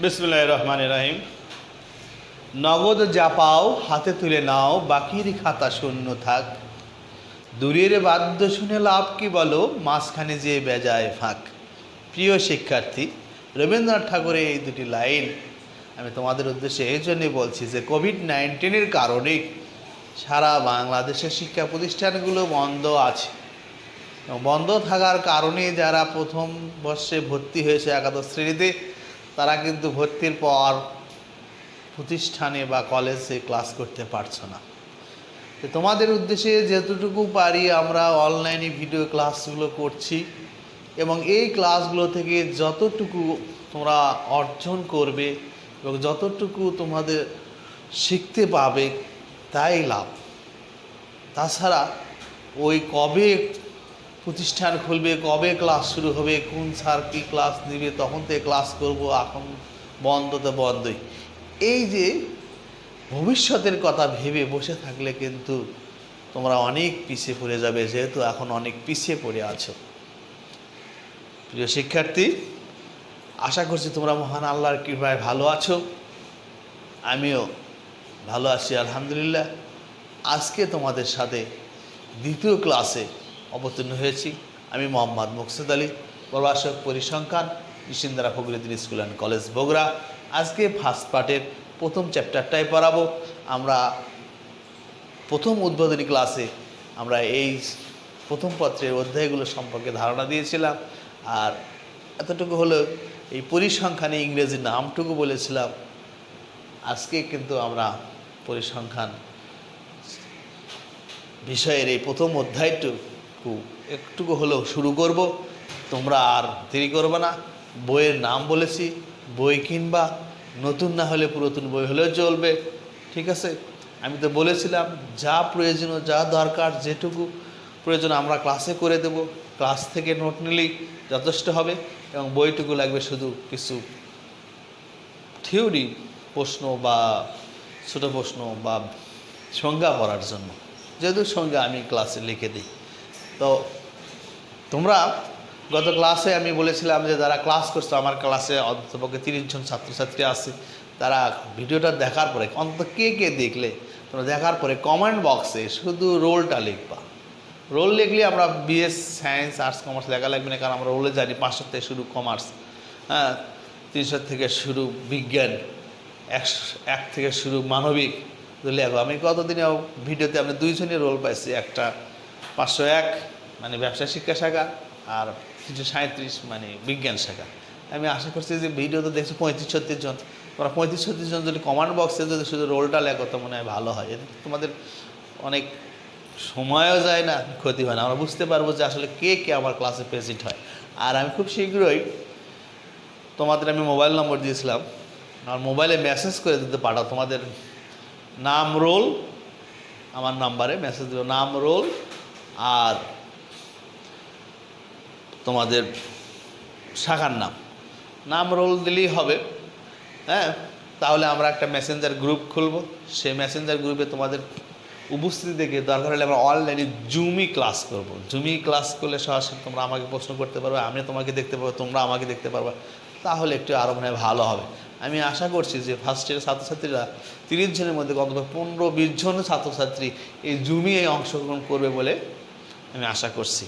বিসমিল্লাহির রহমানির রহিম। নগদ যা পাও হাতে তুলে নাও, বাকির খাতা শূন্য থাক। দূরের বাদ্য শুনে লাভ কি বলো, মাঝখানে যে বেজায় ফাঁক। প্রিয় শিক্ষার্থী, রবীন্দ্রনাথ ঠাকুরের এই দুটি লাইন আমি তোমাদের উদ্দেশ্যে এই জন্যই বলছি যে কোভিড-19-এর কারণে সারা বাংলাদেশের শিক্ষা প্রতিষ্ঠানগুলো বন্ধ আছে। বন্ধ থাকার কারণে যারা প্রথম বর্ষে ভর্তি হয়েছে একাদশ শ্রেণীতে, তারা কিন্তু ভর্তির পর প্রতিষ্ঠানে বা কলেজে ক্লাস করতে পারছো না। তো তোমাদের উদ্দেশ্যে যতটুকু পারি আমরা অনলাইনে ভিডিও ক্লাসগুলো করছি, এবং এই ক্লাসগুলো থেকে যতটুকু তোমরা অর্জন করবে এবং যতটুকু তোমাদের শিখতে পাবে তাই লাভ। তাছাড়া ওই কবে প্রতিষ্ঠান খুলবে, কবে ক্লাস শুরু হবে, কোন স্যার কী ক্লাস দিবে, তখন থেকে ক্লাস করব, এখন বন্ধ তো বন্ধই, এই যে ভবিষ্যতের কথা ভেবে বসে থাকলে কিন্তু তোমরা অনেক পিছিয়ে পড়ে যাবে, যেহেতু এখন অনেক পিছিয়ে পড়ে আছো। প্রিয় শিক্ষার্থী, আশা করছি তোমরা মহান আল্লাহর কৃপায় ভালো আছো। আমিও ভালো আছি আলহামদুলিল্লাহ। আজকে তোমাদের সাথে দ্বিতীয় ক্লাসে অবতীর্ণ হয়েছি। আমি মোহাম্মদ মুকসেদ আলী, প্রভাষক পরিসংখ্যান, Isindara Fakhruddin school and college Bogura. আজকে ফার্স্ট পার্টের প্রথম চ্যাপ্টারটাই পড়াবো। আমরা প্রথম উদ্বোধনী ক্লাসে আমরা এই প্রথম পত্রের অধ্যায়গুলো সম্পর্কে ধারণা দিয়েছিলাম, আর এতটুকু হলো এই পরিসংখ্যানে ইংরেজি নামটুকু বলেছিলাম। আজকে কিন্তু আমরা পরিসংখ্যান বিষয়ের এই প্রথম অধ্যায়টুকু একটুকু হলেও শুরু করব। তোমরা আর দেরি করবে না। বইয়ের নাম বলেছি, বই কিনবা, নতুন না হলে পুরাতন বই হলেও চলবে, ঠিক আছে? আমি তো বলেছিলাম যা প্রয়োজনীয়, যা দরকার, যেটুকু প্রয়োজন আমরা ক্লাসে করে দেব। ক্লাস থেকে নোট নিলেই যথেষ্ট হবে, এবং বইটুকু লাগবে শুধু কিছু থিওরি প্রশ্ন বা ছোটো প্রশ্ন বা সংজ্ঞা পড়ার জন্য, যেহেতু সংজ্ঞা আমি ক্লাসে লিখে দিই। তো তোমরা গত ক্লাসে আমি বলেছিলাম যে যারা ক্লাস করছো, আমার ক্লাসে অন্ততপক্ষে 30 জন ছাত্রছাত্রী আছে, তারা ভিডিওটা দেখার পরে অন্তত কে কে দেখলে তোমরা দেখার পরে কমেন্ট বক্সে শুধু রোলটা লিখবা। রোল লিখলে আমরা বিএস সায়েন্স আর্টস কমার্স লেখা লাগবে না, কারণ আমরা রোলে জানি 500 থেকে শুরু কমার্স, 300 থেকে শুরু বিজ্ঞান, 1 থেকে শুরু মানবিক লেখো। আমি কতদিনে ভিডিওতে আমরা 2 জনের রোল পাইছি, একটা 501 মানে ব্যবসা শিক্ষা শাখা, আর 337 মানে বিজ্ঞান শাখা। আমি আশা করছি যে ভিডিও তো দেখছি 35-36 জন, তোমরা 35-36 জন যদি কমেন্ট বক্সে যদি শুধু রোলটা লেখো তো মনে হয় ভালো হয়। এতে তোমাদের অনেক সময়ও যায় না, ক্ষতি হয় না। আমরা বুঝতে পারবো যে আসলে কে কে আমার ক্লাসে প্রেজেন্ট হয়। আর আমি খুব শীঘ্রই তোমাদের আমি মোবাইল নম্বর দিয়েছিলাম, আমার মোবাইলে মেসেজ করে দিতে পাঠাও তোমাদের নাম, রোল, আমার নাম্বারে মেসেজ দেবো, নাম, রোল আর তোমাদের শাখার নাম রোল দিলেই হবে। তাহলে আমরা একটা মেসেঞ্জার গ্রুপ খুলব। সেই মেসেঞ্জার গ্রুপে তোমাদের উপস্থিতি দেখে দরকার হলে আমরা অনলাইনে জুমি ক্লাস করব। জুমি ক্লাস করলে সরাসরি তোমরা আমাকে প্রশ্ন করতে পারবে, আমি তোমাকে দেখতে পাবো, তোমরা আমাকে দেখতে পারবে। তাহলে একটু আরও মনে হয় ভালো হবে। আমি আশা করছি যে ফার্স্ট ইয়ারের ছাত্রছাত্রীরা 30 জনের মধ্যে অন্তত 15-20 জন ছাত্রছাত্রী এই জুমি অংশগ্রহণ করবে বলে আমি আশা করছি।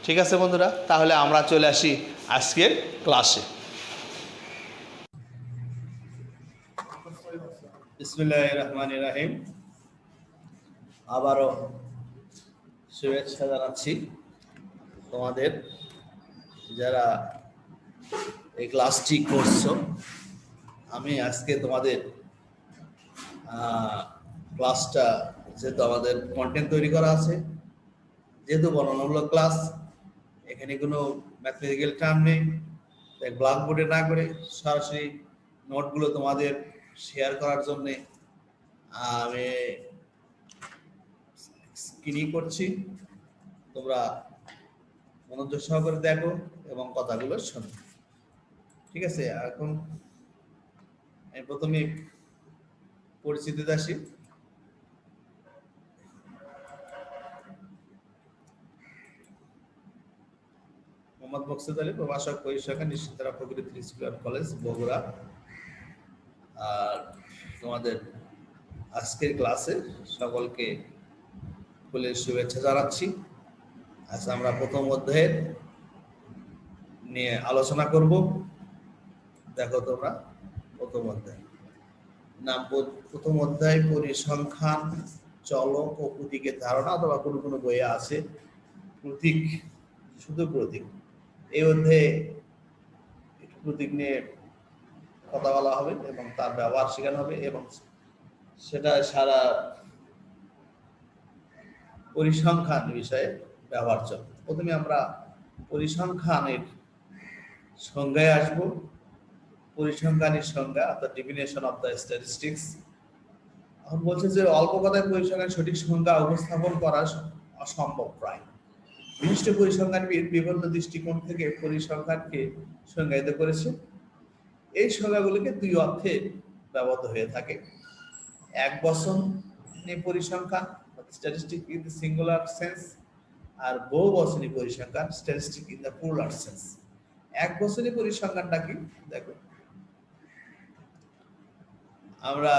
ঠিক আছে বন্ধুরা, তাহলে আমরা চলে আসি আজকের ক্লাসে। বিসমিল্লাহির রহমানির রহিম। আবারও শুভেচ্ছা জানাচ্ছি তোমাদের যারা এই ক্লাসটি করছো। আমি আজকে তোমাদের ক্লাসটা, যেহেতু আমাদের কন্টেন্ট তৈরি করা আছে, যেহেতু বর্ণনামূলক ক্লাস, এখানে কোনো ম্যাথমেটিক্যাল টার্ম নেই, তাই ব্ল্যাকবোর্ডে না করে সরাসরি নোটগুলো তোমাদের শেয়ার করার জন্যে আমি স্ক্রিনিং করছি। তোমরা মনোযোগ সহকারে দেখো এবং কথাগুলো শোনো, ঠিক আছে? এখন আমি প্রথমে পরিচিতিতে আসি। মোহাম্মদ মকসুদ আলী, প্রভাষক, পরিসংখ্যান, নিশ্চিন্তারা প্রকৃতি স্কুল অ্যান্ড কলেজ, বগুড়া। আর তোমাদের আজকের ক্লাসে সকলকে স্কুলের শুভেচ্ছা জানাচ্ছি। আজ আমরা প্রথম অধ্যায়ের নিয়ে আলোচনা করব। দেখো তোমরা প্রথম অধ্যায় নাম, প্রথম অধ্যায় পরিসংখ্যান, চলক ও প্রতীকের ধারণা, অথবা কোনো কোনো বইয়ে আছে প্রতীক, শুধু প্রতীক। এই অধ্যায়ে প্রতীক নিয়ে কথা বলা হবে এবং তার ব্যবহার শেখানো হবে, এবং সেটা সারা পরিসংখ্যান বিষয়ে ব্যবহার চলবে। প্রথমে আমরা পরিসংখ্যানের সংজ্ঞায় আসব। পরিসংখ্যানের সংজ্ঞা অর্থাৎ ডিফিনেশন অফ দ্য স্ট্যাটিস্টিক্স। এখন বলছে যে অল্প কথায় পরিসংখ্যানের সঠিক সংজ্ঞা উপস্থাপন করা অসম্ভব প্রায়। বিশিষ্ট পরিসংখ্যানবিদ বিভিন্ন দৃষ্টিকোণ থেকে পরিসংখ্যানকে সংজ্ঞায়িত করেছে। এই সংজ্ঞাগুলিকে দুই অর্থে ব্যবহৃত হয়ে থাকে। এক বচনী পরিসংখ্যান, statistic in the singular sense, আর বহু বচনী পরিসংখ্যান, statistic in the plural sense. এক বচনী পরিসংখ্যানটা কি দেখো, আমরা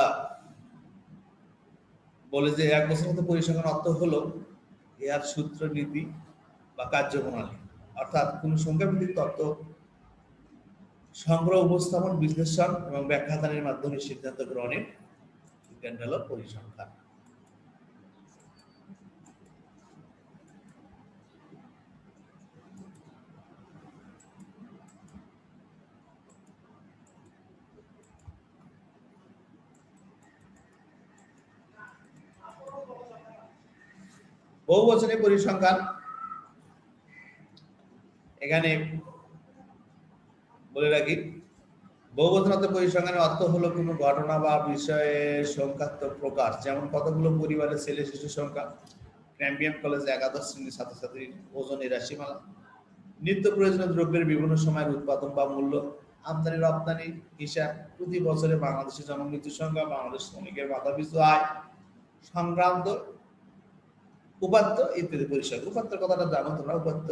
বলে যে এক বছর পরিসংখ্যান অর্থ হলো এর সূত্র, নীতি বা কার্যপ্রণালী, অর্থাৎ কোন সংখ্যাভিত্তিক তত্ত্ব সংগ্রহ, উপস্থাপন, বিশ্লেষণ এবং ব্যাখ্যাদানের মাধ্যমে সিদ্ধান্ত গ্রহণের বিজ্ঞান হলো পরিসংখ্যান। বহুবচনে পরিসংখ্যান, এখানে বলে রাখি, বহুবচন পরিসংখ্যানের অর্থ হলো কোনো ঘটনা বা বিষয়ের সংখ্যাত্মক প্রকাশ, যেমন কতগুলো পরিবারের ছেলে শিশু সংখ্যা, ক্যাম্বিয়াম কলেজে একাদশ শ্রেণীর ছাত্রছাত্রীর ওজনের রাশিমালা, নিত্য প্রয়োজনীয় দ্রব্যের বিভিন্ন সময়ের উৎপাদন বা মূল্য, আমদানি রপ্তানি হিসাব, প্রতি বছরে বাংলাদেশের জনমৃত্যু সংখ্যা, বাংলাদেশ শ্রমিকের মাথাপিছু আয় সংক্রান্ত উপাত্ত ইত্যাদি পরিসংখ্যান। উপাত্তের কথাটা জানো তোমরা, উপাত্ত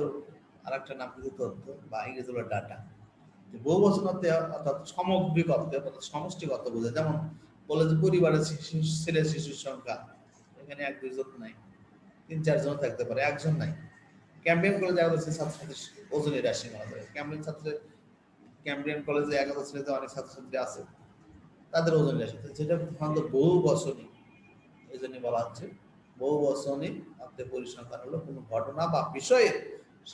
আর একটা নাম কিন্তু তথ্য বা ইংরেজি হলো ডাটা। বহু বচন অর্থে অর্থাৎ সামগ্রিক অর্থে অর্থাৎ সমষ্টিক অর্থ বোঝায়। যেমন বলে যে পরিবারের ছেলে শিশুর সংখ্যা, এখানে এক দুইজন নাই, তিন চারজন থাকতে পারে, একজন নাই। ক্যাম্বিয়াম কলেজে একাদশ শ্রেণীর ছাত্রছাত্রী ওজনের রাশি মালা ধরে, ক্যাম্বিয়াম কলেজে একাদশ শ্রেণীতে অনেক ছাত্রছাত্রী আছে, তাদের ওজনের রাশি, যেটা সাধারণত বহু বচনী, এই জন্য বলা হচ্ছে বহু বচনী অর্থে পরিসংখ্যান হলো কোনো ঘটনা বা বিষয়ের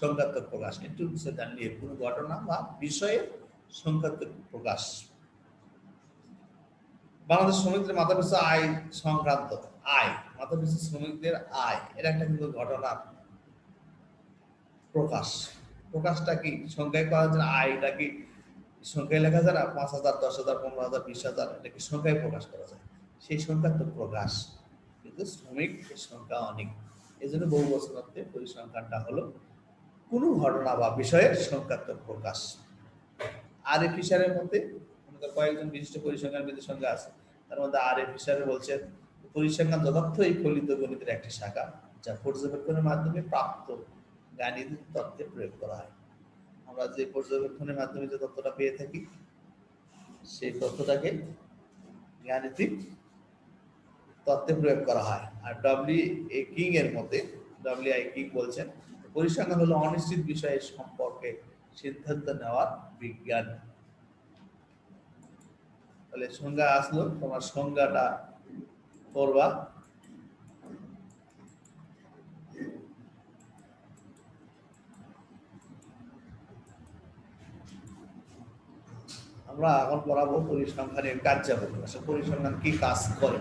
সংখ্যাত্মক প্রকাশ। একটু জানলিয়ে কোনো ঘটনা বা বিষয়ের সংখ্যাত্মক প্রকাশ। বাংলাদেশ শ্রমিকদের মাথাপিছু আয় সংক্রান্ত, আয় মাথাপিছু শ্রমিকদের আয়, এর একটা কিন্তু ঘটনার প্রকাশ। প্রকাশটা কি সংখ্যায় করার জন্য, আয়টা কি সংখ্যায় লেখা যায় না, 5,000, 10,000, 15,000, 20,000, এটা কি সংখ্যায় প্রকাশ করা যায়, সেই সংখ্যাত্মক প্রকাশ। কিন্তু শ্রমিক সংখ্যা অনেক, এই জন্য বহু বচন অর্থে পরিসংখ্যানটা হলো কোনো ঘটনা বা বিষয়ের সংখ্যাত্মক প্রকাশ। আর এ ফিশারের মধ্যে আমাদের কয়েকজন বিশিষ্ট পরিসংখ্যানবিদের সঙ্গে আছে, তার মধ্যে আর এ ফিশারে বলছেন পরিসংখ্যান যথার্থই ফলিত গণিতের একটি শাখা, যা পর্যবেক্ষণের মাধ্যমে প্রাপ্ত গাণিতিক তত্ত্বে প্রয়োগ করা হয়। আমরা যে পর্যবেক্ষণের মাধ্যমে যে তথ্যটা পেয়ে থাকি, সেই তথ্যটাকে গাণিতিক তত্ত্বে প্রয়োগ করা হয়। আর ডব্লিউ.এ. কিং এর মতে, ডব্লিউ.আই. কিং বলছেন পরিসংখ্যান হলো অনিশ্চিত বিষয়ের সম্পর্কে সিদ্ধান্ত নেওয়ার বিজ্ঞান। তাহলে সংজ্ঞা আসলো, তোমার সংজ্ঞাটা করবা। আমরা এখন পড়াবো পরিসংখ্যানের কার্যাবলী। আসলে পরিসংখ্যান কি কাজ করে।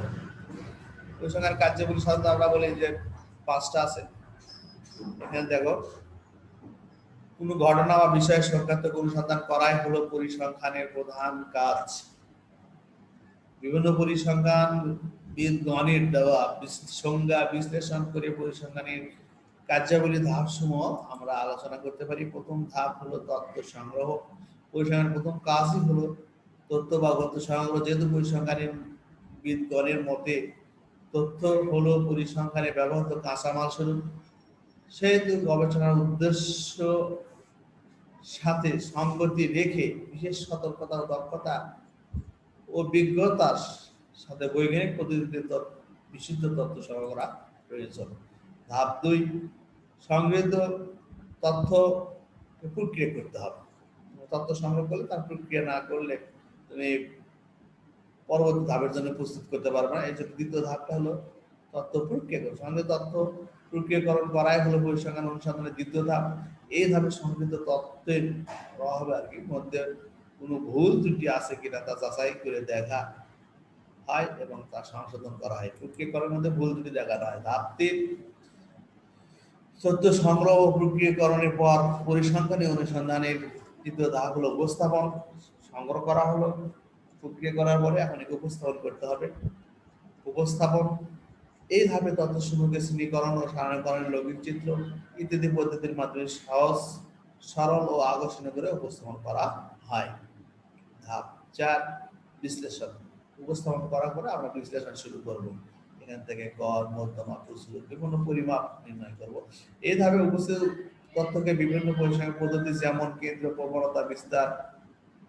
পরিসংখ্যান কার্যাবলী সাধারণত আমরা বলি যে 5টা আছে। এখানে দেখো, কোনো ঘটনা বা বিষয়ের সংখ্যাত্মক অনুসন্ধান করাই হলো পরিসংখ্যানের প্রধান কাজ। বিভিন্ন পরিসংখ্যান গণের দেওয়া সংজ্ঞা বিশ্লেষণ করে পরিসংখ্যানের কার্যাবলী ধাপসমূহ আমরা আলোচনা করতে পারি। প্রথম ধাপ হলো তথ্য সংগ্রহ। পরিসংখ্যানের প্রথম কাজই হলো তথ্য বা তথ্য সংগ্রহ। যেহেতু পরিসংখ্যানের বিদগণের মতে তথ্য হলো পরিসংখ্যানে ব্যবহৃত কাঁচামাল স্বরূপ, সেহেতু গবেষণার উদ্দেশ্য সাথে সঙ্গতি রেখে বিশেষ সতর্কতা ও দক্ষতা ও বিজ্ঞতার সাথে বৈজ্ঞানিক পদ্ধতিতে বিশুদ্ধ তথ্য সংগ্রহ করা প্রয়োজন। ধাপ 2, সংগৃহীত তথ্য প্রক্রিয়া করতে হবে। তথ্য সংগ্রহ করলে তার প্রক্রিয়া না করলে তুমি পরবর্তী ধাপের জন্য প্রস্তুত করতে পারবে না। এই জন্য দ্বিতীয় ধাপটা হলো তথ্য প্রক্রিয়াকরণ। সংগৃহীত তথ্য প্রক্রিয়াকরণ করাই হলো পরিসংখ্যান অনুসন্ধানের দ্বিতীয় ধাপ। এই ধাপে সংগৃহীত তথ্যের প্রভাবে আর কি মধ্যে কোনো ভুল ত্রুটি আছে কিনা তা যাচাই করে দেখা হয় এবং তা সংশোধন করা হয়। প্রক্রিয়াকরণের মধ্যে ভুল ত্রুটি দেখা হয়। ধাপ 3, তথ্য সংগ্রহ ও প্রক্রিয়াকরণের পর পরিসংখ্যানী অনুসন্ধানের তৃতীয় ধাপ হলো উপস্থাপন। সংগ্রহ করা হলো, প্রক্রিয়া করার পরে এখন একে উপস্থাপন করতে হবে। উপস্থাপন এই ধাপে তথ্য সমূহকে শ্রেণীকরণ ও সারণীকরণের লৌকিক চিত্র ইত্যাদি পদ্ধতির মাধ্যমে সহজ, সরল ও আকর্ষণীয় করে উপস্থাপন করা হয়। ধাপ 4, বিশ্লেষণ। উপস্থাপন করার পরে আমরা বিশ্লেষণ শুরু করব। এখান থেকে গড়, মধ্যমা, প্রচুর বিভিন্ন পরিমাপ নির্ণয় করব। এই ধাপে উপস্থিত তথ্যকে বিভিন্ন পরিসংখ্যান পদ্ধতি যেমন কেন্দ্র, প্রবণতা, বিস্তার,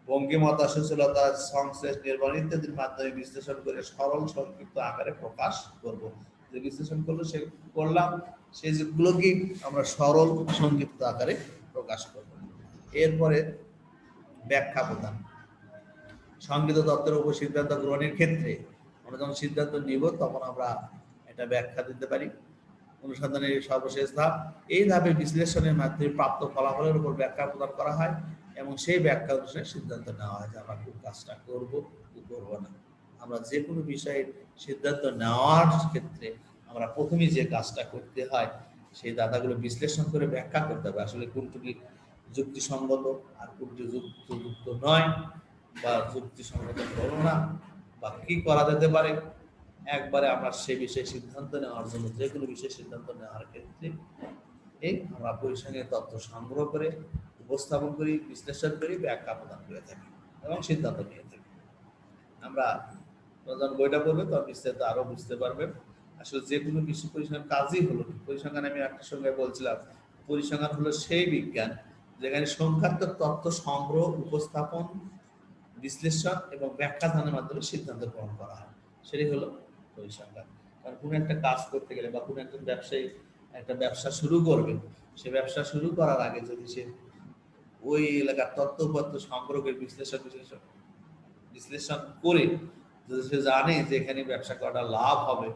ভঙ্গিমতা, সুশীলতা, সংশ্লেষ, নির্মাণ ইত্যাদির মাধ্যমে বিশ্লেষণ করে সরল সংক্ষিপ্ত আকারে প্রকাশ করব। যে বিশ্লেষণ করলো সে করলাম সেগুলোকে আমরা সরল সংক্ষিপ্ত আকারে প্রকাশ করব। এরপরে ব্যাখ্যা প্রদান। সংগৃহীত তথ্যের উপর সিদ্ধান্ত গ্রহণের ক্ষেত্রে আমরা যখন সিদ্ধান্ত নিব তখন আমরা এটা ব্যাখ্যা দিতে পারি। অনুসন্ধানের সর্বশেষ ধাপ। এই ধাপে বিশ্লেষণের মাধ্যমে প্রাপ্ত ফলাফলের উপর ব্যাখ্যা প্রদান করা হয় এবং সেই ব্যাখ্যা অনুসারে সিদ্ধান্ত নেওয়া হয় যে আমরা কোন কাজটা করব কি করব না। আমরা যে কোনো বিষয়ে সিদ্ধান্ত নেওয়ার ক্ষেত্রে আমরা প্রথমেই যে কাজটা করতে হয় সেই দাতাগুলো বিশ্লেষণ করে ব্যাখ্যা করতে হবে আসলে কোনটি যুক্তিসঙ্গত আর কোনটি যুক্তিযুক্ত নয় বা যুক্তিসঙ্গত হলো না বা কি করা যেতে পারে। একবারে আমরা সেই বিষয়ে সিদ্ধান্ত নেওয়ার জন্য যে কোনো বিষয়ে সিদ্ধান্ত নেওয়ার ক্ষেত্রে আমরা পরিসংখ্যানের তথ্য সংগ্রহ করে উপস্থাপন করি, বিশ্লেষণ করি, ব্যাখ্যা প্রদান করে থাকি এবং সিদ্ধান্ত নিয়ে থাকি। আমরা যখন বইটা পড়বে তখন বিস্তারিত আরো বুঝতে পারবেন। আসলে যে কোনো বিষয় পরিসংখ্যান কাজই হলো পরিসংখ্যান। আমি একটা সঙ্গে বলছিলাম পরিসংখ্যান হলো সেই বিজ্ঞান যেখানে সংখ্যাত্মক তথ্য সংগ্রহ, উপস্থাপন, বিশ্লেষণ এবং ব্যাখ্যা দানের মাধ্যমে সিদ্ধান্ত গ্রহণ করা হয়। সেটাই হলো পরিসংখ্যান। কারণ কোনো একটা কাজ করতে গেলে বা কোনো একজন ব্যবসায়ী একটা ব্যবসা শুরু করবে, সে ব্যবসা শুরু করার আগে যদি সে ওই এলাকার তথ্যপত্র সংগ্রহের বিশ্লেষণ করে যদি সে জানে যে এখানে ব্যবসা করাটা লাভ হবে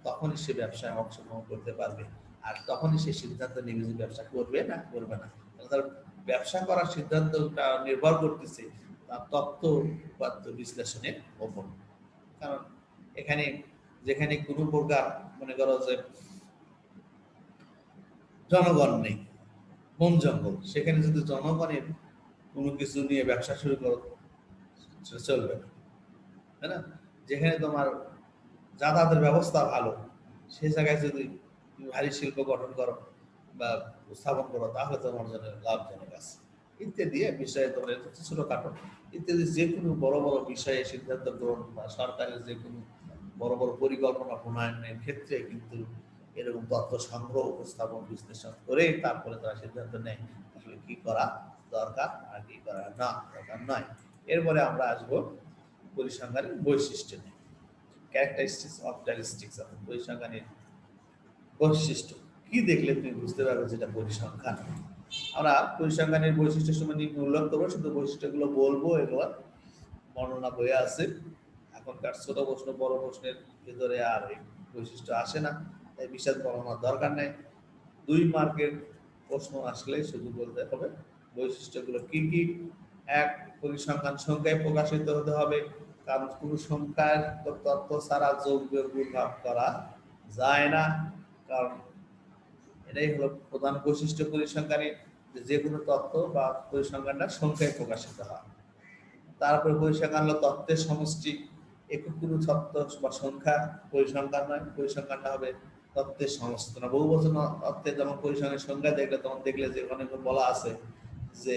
তখনই সে ব্যবসায় অংশগ্রহণ করতে পারবে। আর তখনই সে সিদ্ধান্ত নেবে যে ব্যবসা করবে না করবে না। তার ব্যবসা করার সিদ্ধান্তটা নির্ভর করতেছে তার তথ্যপত্র বিশ্লেষণের ওপর। কারণ এখানে যেখানে কোনো প্রকার মনে করো যে জনগণ নেই, বন জঙ্গল, সেখানে যদি জনগণের কোনো কিছু নিয়ে ব্যবসা শুরু করো চলবে না, তাই না? যেখানে তোমার যাতায়াতের ব্যবস্থা ভালো সেই জায়গায় যদি ভারী শিল্প গঠন করো বা স্থাপন করো তাহলে তোমার জন্য লাভজনক আছে ইত্যাদি বিষয়ে তোমার ছোটখাটো ইত্যাদি যে কোনো বড় বড় বিষয়ে সিদ্ধান্ত গ্রহণ বা সরকারের যে কোনো বড় বড় পরিকল্পনা প্রণয়নের ক্ষেত্রে কিন্তু এরকম তথ্য সংগ্রহ, উপস্থাপন, বিশ্লেষণ করে তারপরে তারা সিদ্ধান্ত নেয় আসলে কি করা দরকার আর কি করা না দরকার নয়। এরপরে আমরা আসবো পরিসংখ্যানের বৈশিষ্ট্য নিয়ে। ক্যারেক্টারিস্টিক্স অফ স্ট্যাটিস্টিক্স, পরিসংখ্যানের বৈশিষ্ট্য কি দেখলে তুমি বুঝতে পারবে যেটা পরিসংখ্যান। আমরা পরিসংখ্যানের বৈশিষ্ট্য সম্বন্ধে উল্লেখ করবো, শুধু বৈশিষ্ট্যগুলো বলবো, এগুলো বর্ণনা বইয়ে আছে। এখনকার ছোট প্রশ্ন বড় প্রশ্নের ভিতরে আর এই বৈশিষ্ট্য আসে না, তাই বিশদ বর্ণনার দরকার নেই। 2 মার্কের প্রশ্ন আসলে শুধু বলতে হবে বৈশিষ্ট্যগুলো কি কি। 1, পরিসংখ্যান সংখ্যায় প্রকাশিত হতে হবে, কারণ কোনো সংখ্যার তথ্য ছাড়া যোগ বিয়োগ গুণ ভাগ করা যায় না। কারণ এটাই হলো প্রধান বৈশিষ্ট্য পরিসংখ্যানের, যে কোনো তথ্য বা পরিসংখ্যানটা সংখ্যায় প্রকাশিত হয়। তারপরে পরিসংখ্যান হলো তথ্যের সমষ্টি, একক কোনো তথ্য বা সংখ্যা পরিসংখ্যান নয়, পরিসংখ্যানটা হবে তথ্যের সমষ্টি। না বহুবচন অর্থে যেমন পরিসংখ্যানের সংজ্ঞা দেখলে তখন দেখলে যে অনেক বলা আছে যে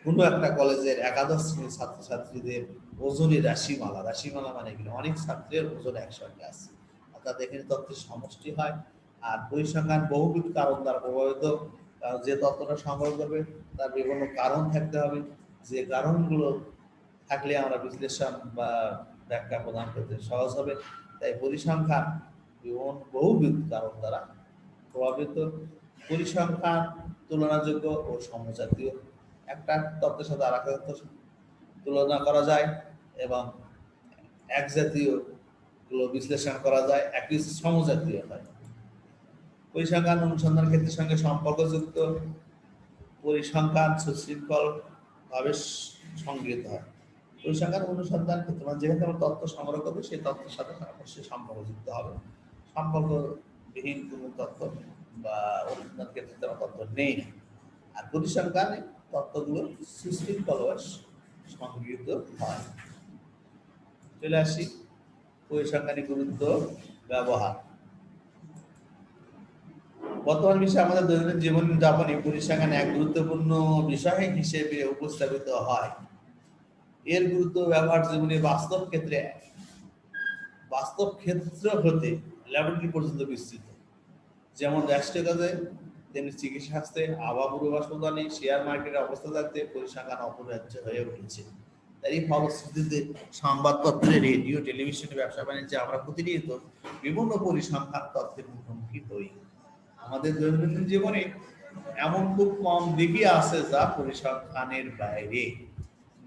কোনো একটা কলেজের একাদশ শ্রেণীর ছাত্রছাত্রীদের ওজনের রাশিমালা, রাশিমালা মানে কি অনেক ছাত্রের ওজন একসঙ্গে আছে, অর্থাৎ এখানে তথ্যের সমষ্টি হয়। আর পরিসংখ্যান বহুবিধ কারণ দ্বারা প্রভাবিত কারণ যে তথ্যটা সংগ্রহ করবে তার বিভিন্ন কারণ থাকতে হবে, যে কারণগুলো থাকলে আমরা বিশ্লেষণ বা ব্যাখ্যা প্রদান করতে সহজ হবে। তাই পরিসংখ্যান বহুবিধ কারণ দ্বারা প্রভাবিত। পরিসংখ্যান তুলনাযোগ্য ও সমজাতীয়, একটা তথ্যের সাথে আর একটা তথ্য তুলনা করা যায় এবং এক জাতীয় গুলো বিশ্লেষণ করা যায়, একই সমজাতীয় হয়। পরিসংখ্যান অনুসন্ধান ক্ষেত্রের সঙ্গে সম্পর্কযুক্ত, পরিসংখ্যান সুশৃঙ্খল ভাবে সংগৃহীত হয়। পরিসংখ্যান অনুসন্ধান ক্ষেত্রে মানে যেখানে আমরা তথ্য সংগ্রহ করবো সেই তথ্যের সাথে অবশ্যই সম্পর্কযুক্ত হবে। সম্পর্কবিহীন কোনো তথ্য বা অনুসন্ধান ক্ষেত্রে তেমন তথ্য নেই। আর পরিসংখ্যানে তথ্যগুলো সুশৃঙ্খলভাবে সংগৃহীত হয়। চলে আসি পরিসংখ্যানের গুরুত্ব, ব্যবহার। বর্তমান বিষয়ে আমাদের দৈনন্দিন জীবন যাপনে পরিসংখ্যান এক গুরুত্বপূর্ণ বিষয় হিসেবে উপস্থাপিত হয়। এর গুরুত্ব ব্যবহার জীবনে বাস্তব ক্ষেত্র হতে ল্যাবরেটরি পর্যন্ত বিস্তৃত। যেমন রাষ্ট্রীয় কাজে তেমনি চিকিৎসা শাস্ত্রে, আবহাওয়া পূর্বাভাস প্রদানে, শেয়ার মার্কেটের অবস্থা থাকতে পরিসংখ্যান অপরিহার্য হয়ে উঠেছে। তাই এই ফলশ্রুতিতে সংবাদপত্রে, রেডিও, টেলিভিশনে, ব্যবসা বাণিজ্যে আমরা প্রতিনিয়ত বিভিন্ন পরিসংখ্যান তথ্যের মুখোমুখি হই। আমাদের দৈনন্দিন জীবনে এমন খুব কম দিকই আছে যা পরিসংখ্যানের বাইরে।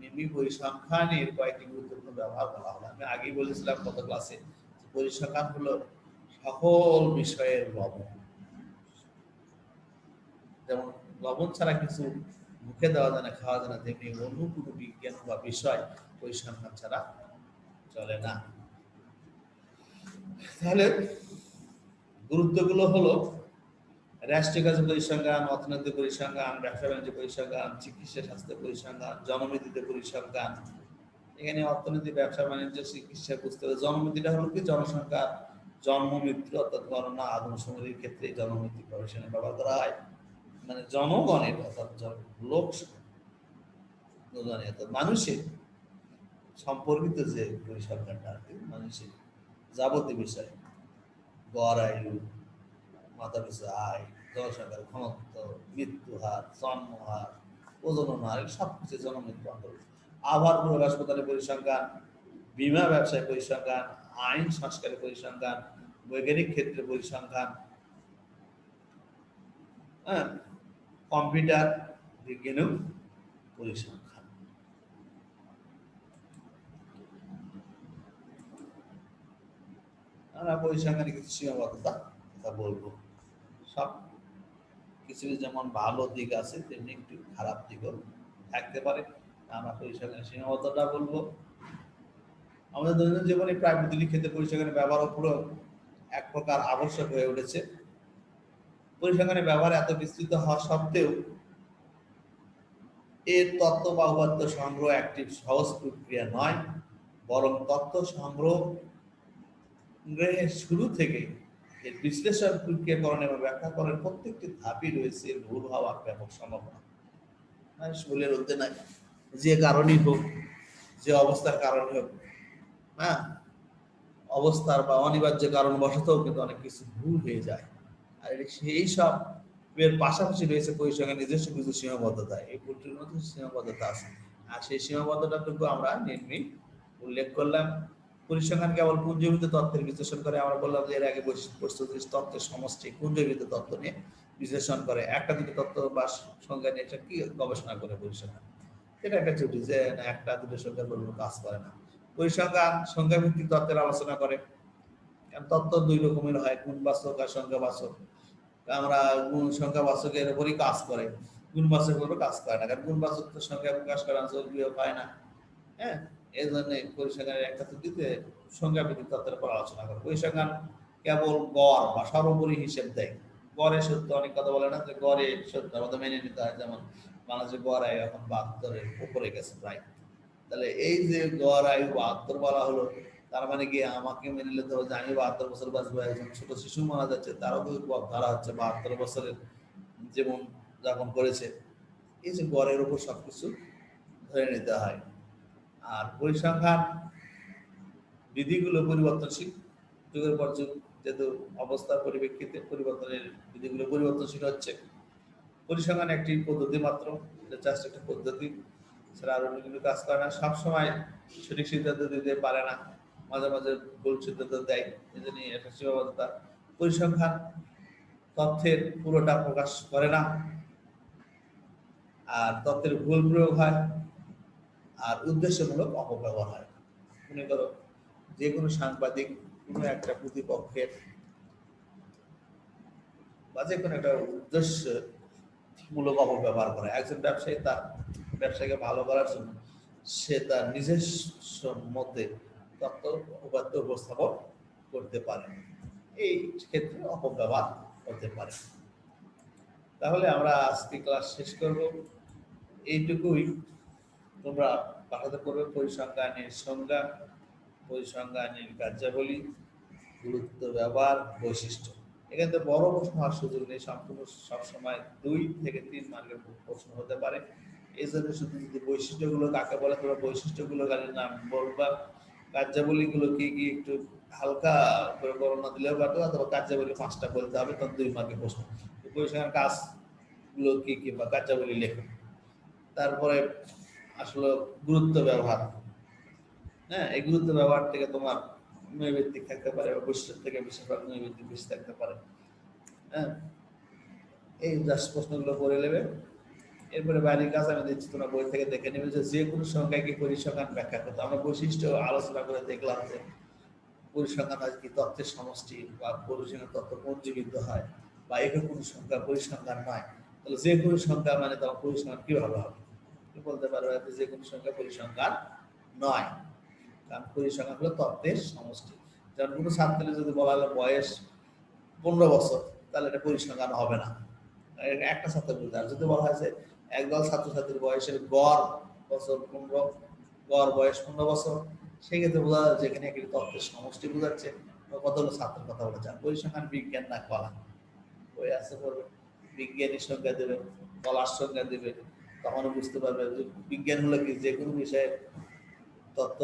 এমনি পরিসংখ্যানের কয়েকটি গুরুত্বপূর্ণ ব্যবহার বলা হলো। আমি আগেই বলেছিলাম গত ক্লাসে, পরিসংখ্যান হলো সকল বিষয়ের লবণ। যেমন লবণ ছাড়া কিছু মুখে দেওয়া যায় না, খাওয়া যায় না, তেমনি অন্য কোনো বিজ্ঞান বা বিষয় পরিসংখ্যান ছাড়া চলে না। তাহলে গুরুত্বগুলো হলো রাষ্ট্রীয় কাজে পরিসংখ্যান, অর্থনৈতিক পরিসংখ্যান, ব্যবসা বাণিজ্য পরিসংখ্যান, চিকিৎসা স্বাস্থ্য পরিসংখ্যান, জনমিতিতে পরিসংখ্যান। এখানে অর্থনীতি, ব্যবসা বাণিজ্য, চিকিৎসা বুঝতে হবে। জনমিতিটা হলো কি জনসংখ্যা, জন্মমৃত্যু অর্থাৎ গণনা আদমশুমারির ক্ষেত্রে জনমিতি গবেষণা ব্যবহার করা হয়। মানে জনগণের অর্থাৎ লোক অর্থাৎ মানুষের সম্পর্কিত যে পরিসংখ্যানটা আর কি, মানুষের যাবতীয় বিষয়, গড় আয়ু, মাথা পিছু আয়, জনসংখ্যার ঘনত্ব, মৃত্যু হার, জন্ম হার, প্রজনন হার, সব কিছু জনমৃত্যু অন্তর্ভুক্ত। আবহাওয়ার পূর্বাভাস প্রদানের পরিসংখ্যান, বীমা ব্যবসায় পরিসংখ্যান, আইন সংস্কারের পরিসংখ্যান, বৈজ্ঞানিক ক্ষেত্রে পরিসংখ্যান, হ্যাঁ, কম্পিউটার বিজ্ঞানেও পরিসংখ্যান। আমরা পরিসংখ্যানের কিছু সীমাবদ্ধতা কথা বলবো। সব কিছু যেমন ভালো দিক আছে তেমনি একটু খারাপ দিকও থাকতে পারে। আমরা পরিসংখ্যানের সীমাবদ্ধতা বলবো। আমাদের দৈনন্দিন জীবনে প্রায় প্রতিটি ক্ষেত্রে পরিসংখ্যানের ব্যবহার পুরো এক প্রকার আবশ্যক হয়ে উঠেছে। পরিসংখ্যানের ব্যবহার এত বিস্তৃত হওয়া সত্ত্বেও এর তথ্য বা উপাত্ত সংগ্রহ একটি সহজ প্রক্রিয়া নয়, বরং তথ্য সংগ্রহের শুরু থেকে এর বিশ্লেষণ, প্রক্রিয়াকরণ এবং ব্যাখ্যাকরণের প্রত্যেকটি ধাপই রয়েছে ভুল হওয়ার ব্যাপক সম্ভাবনা। ভুলের মধ্যে নাই, যে কারণেই হোক, যে অবস্থার কারণে হোক, হ্যাঁ, অবস্থার বা অনিবার্য কারণ বশতও কিন্তু অনেক কিছু ভুল হয়ে যায়। আর সেই সব এর পাশাপাশি রয়েছে পরিসংখ্যানের নিজস্ব কিছু সীমাবদ্ধতা। এই ভুলটির মধ্যে সীমাবদ্ধতা আছে, আর সেই সীমাবদ্ধতাটুকু আমরা নির্মিত উল্লেখ করলাম। পরিসংখ্যান কেবল পুঞ্জীভূত তথ্যের বিশ্লেষণ করে। আমরা বললাম যে এর আগে তথ্যের সমষ্টি পুঞ্জীভূত তথ্য নিয়ে বিশ্লেষণ করে, একটা দুটো তথ্য বা সংখ্যা নিয়ে এটা কি গবেষণা করে পরিসংখ্যান। এটা একটা ত্রুটি যে একটা দুটো সংখ্যা কোনো কাজ করে না। পরিসংখ্যান সংখ্যাভিত্তিক তথ্যের আলোচনা করে। তথ্য দুই রকমের হয়, গুণবাচক আর সংখ্যাবাচক। আমরা সংখ্যাবাচকের উপরই কাজ করে, গুণবাচকের উপর কাজ করে না, কারণ গুণবাচক তো সংখ্যা প্রকাশ করা জরুরিও হয় না। হ্যাঁ, এই জন্য পরিসংখ্যানের একটা ত্রুটিতে সংখ্যাভিত্তিক তথ্যের উপর আলোচনা করে। পরিসংখ্যান কেবল গড় বা সর্বোপরি হিসেব দেয়। গড়ে সত্য অনেক কথা বলে না, যে গড়ে সত্য আমাদের মেনে নিতে হয়। যেমন বাংলাদেশের গড় আয়ু এখন 72-এর উপরে গেছে প্রায়। তাহলে এই যে গড় আয়ু 72 বলা হলো, তার মানে কি আমাকে মেনে নিতে হবে যে আমি 72 বছর বাঁচবো, একজন ছোট শিশু মারা যাচ্ছে তারও তো ধরা হচ্ছে 72 বছরের জীবন যাপন করেছে। এই যে গড়ের উপর সবকিছু ধরে নিতে হয়। আর পরিসংখ্যান বিধিগুলো পরিবর্তনশীল, যুগের পর যুগ যেহেতু অবস্থার পরিপ্রেক্ষিতে পরিবর্তনের বিধিগুলো পরিবর্তনশীল হচ্ছে। পরিসংখ্যান একটি পদ্ধতি মাত্র, জাস্ট একটা পদ্ধতি, সেটা আরো বিভিন্ন কাজ করে না, সবসময় সঠিক সিদ্ধান্ত দিতে পারে না, মাঝে মাঝে ভুল সিদ্ধান্ত দেয়, এই জন্য একটা সীমাবদ্ধতা। পরিসংখ্যান তথ্যের পুরোটা প্রকাশ করে না, আর তথ্যের ভুল প্রয়োগ হয়, আর উদ্দেশ্যমূলক অপব্যবহার হয়। মনে করো যে কোনো সাংবাদিক কোনো একটা প্রতিপক্ষের বা যে কোনো একটা উদ্দেশ্যমূলক অপব্যবহার করে, একজন ব্যবসায়ী তার ব্যবসাকে ভালো করার জন্য সে তার নিজস্ব মধ্যে তথ্য উপাত্ত উপস্থাপন করতে পারে, এই ক্ষেত্রে অপব্যবহার হতে পারে। তাহলে আমরা আজকে ক্লাস শেষ করব, এইটুকুই। তোমরা পাঠাতে করবে পরিসংখ্যানের সংজ্ঞা, পরিসংখ্যানের কার্যাবলী, গুরুত্ব, ব্যবহার, বৈশিষ্ট্য। এখান থেকে বড় প্রশ্ন হওয়ার সুযোগ নেই, সম্পূর্ণ সবসময় 2 থেকে 3 মার্কের প্রশ্ন হতে পারে। এই জন্য শুধু যদি বৈশিষ্ট্যগুলো কাকে বলে তোমরা বৈশিষ্ট্যগুলো খালি নাম বলবা, কার্যাবলীগুলো কি কি একটু হালকা করে বর্ণনা দিলেও পারতো, অথবা কার্যাবলী 5টা বলতে হবে, তখন 2 মার্কের প্রশ্ন। পরিসংখ্যান কাজগুলো কি কি বা কার্যাবলী লেখো। তারপরে আসলে গুরুত্ব ব্যবহার, হ্যাঁ, এই গুরুত্ব ব্যবহার থেকে তোমার নৈবেদিক থাকতে পারে, বা বৈশিষ্ট্য থেকে বেশিরভাগ নৈবেদিক বেশি থাকতে পারে। হ্যাঁ, এই জাস্ট প্রশ্নগুলো করে নেবে। এরপরে বাইরের কাজ আমি দিচ্ছি, তোমরা বই থেকে দেখে নেবে যে কোনো সংখ্যাকে পরিসংখ্যান ব্যাখ্যা করতে। আমরা বৈশিষ্ট্য আলোচনা করে দেখলাম যে পরিসংখ্যান কি তথ্যের সমষ্টি, বা পরিসংখ্যান তথ্য পঞ্জীবিত হয়, বা একক কোনো সংখ্যা পরিসংখ্যান নয়। তাহলে যে কোনো সংখ্যা মানে তখন পরিসংখ্যান কিভাবে হবে? বলতে পারবে যে কোনো সংখ্যা পরিসংখ্যান নয়, কারণ পরিসংখ্যান হলো তথ্যের সমষ্টি। যেমন কোনো ছাত্রের যদি বলা হলো বয়স 15 বছর, তাহলে এটা পরিসংখ্যান হবে না, একটা ছাত্র বুঝতে। আর যদি বলা হয় যে একদল ছাত্রছাত্রীর বয়সের গড় বছর 15, গড় বয়স 15 বছর, সেই ক্ষেত্রে বোঝা যাচ্ছে যেখানে একটি তথ্যের সমষ্টি বোঝাচ্ছে, কতগুলো ছাত্রের কথা বলেছে। পরিসংখ্যান বিজ্ঞান না কলা, ওই আছে করবে বিজ্ঞানীর সংজ্ঞা দেবে, কলার সংজ্ঞা দেবে, তখনও বুঝতে পারবে যে বিজ্ঞান হলো কি যে কোনো বিষয়ে তথ্য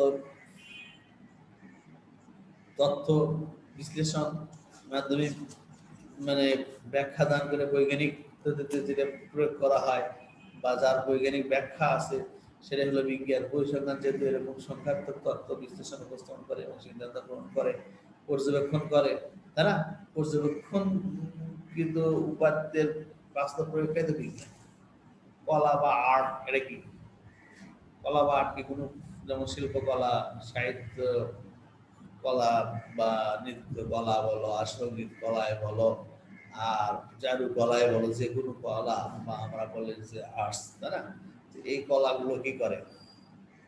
তথ্য বিশ্লেষণ মাধ্যমে মানে ব্যাখ্যা দান করে বৈজ্ঞানিক পদ্ধতিতে যেটা প্রয়োগ করা হয়, বা যার বৈজ্ঞানিক ব্যাখ্যা আছে, সেটা হলো বিজ্ঞান। পরিসংখ্যান যেহেতু এরকম সংখ্যাত্মক তথ্য বিশ্লেষণ উপস্থাপন করে এবং সিদ্ধান্ত গ্রহণ করে, পর্যবেক্ষণ করে, তাই না? পর্যবেক্ষণ কিন্তু উপাত্তের বাস্তব প্রয়োগটাই তো বিজ্ঞান। কলা বা আর্ট এটা কি? কলা বা আর্ট কি কোনো, যেমন শিল্পকলা, সাহিত্য কলা, বা নৃত্য কলা বলো, আর সঙ্গীত কলায় বলো, আর চারু কলায় বলো, যে কোনো কলা, বা আমরা বলি যে আর্টস, তাই না? এই কলাগুলো কি করে?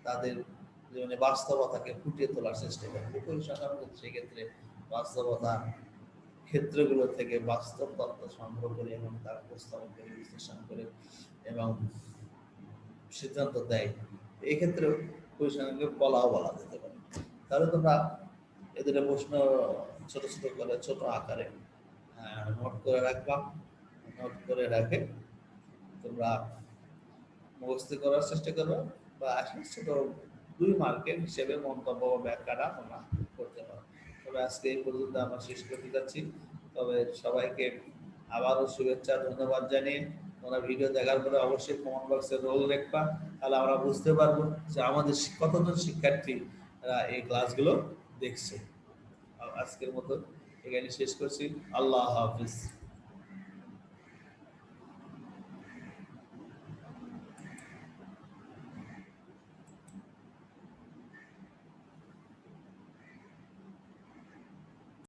তাদের জীবনে বাস্তবতাকে ফুটিয়ে তোলার চেষ্টা করে। পরিসংখ্যান সেক্ষেত্রে বাস্তবতা ক্ষেত্রগুলো থেকে বাস্তব তথ্য সংগ্রহ করে এবং তার উপস্থাপন করে, বিশ্লেষণ করে এবং সিদ্ধান্ত দেয়। এক্ষেত্রে পরিসংখ্যানকে কলাও বলা যেতে পারে। তাহলে তোমরা এদের প্রশ্ন ছোট ছোট করে, ছোট আকারে নোট করে রাখবা। নোট করে রাখে তোমরা মুখস্থ করার চেষ্টা করবে, বা আসলে ছোট 2 মার্কের হিসেবে মন্তব্য বা ব্যাখ্যাটা তোমরা করতে পারো। তবে আজকে এই পর্যন্ত আমরা শেষ করতে যাচ্ছি। তবে সবাইকে আবারও শুভেচ্ছা, ধন্যবাদ জানিয়ে তোমরা ভিডিও দেখার পরে অবশ্যই কমেন্ট বক্সে রোল লিখবা, তাহলে আমরা বুঝতে পারবো যে আমাদের কতজন শিক্ষার্থী এই ক্লাসগুলো দেখছে। আজকের মতো এখানে শেষ করছি। আল্লাহ হাফিজ।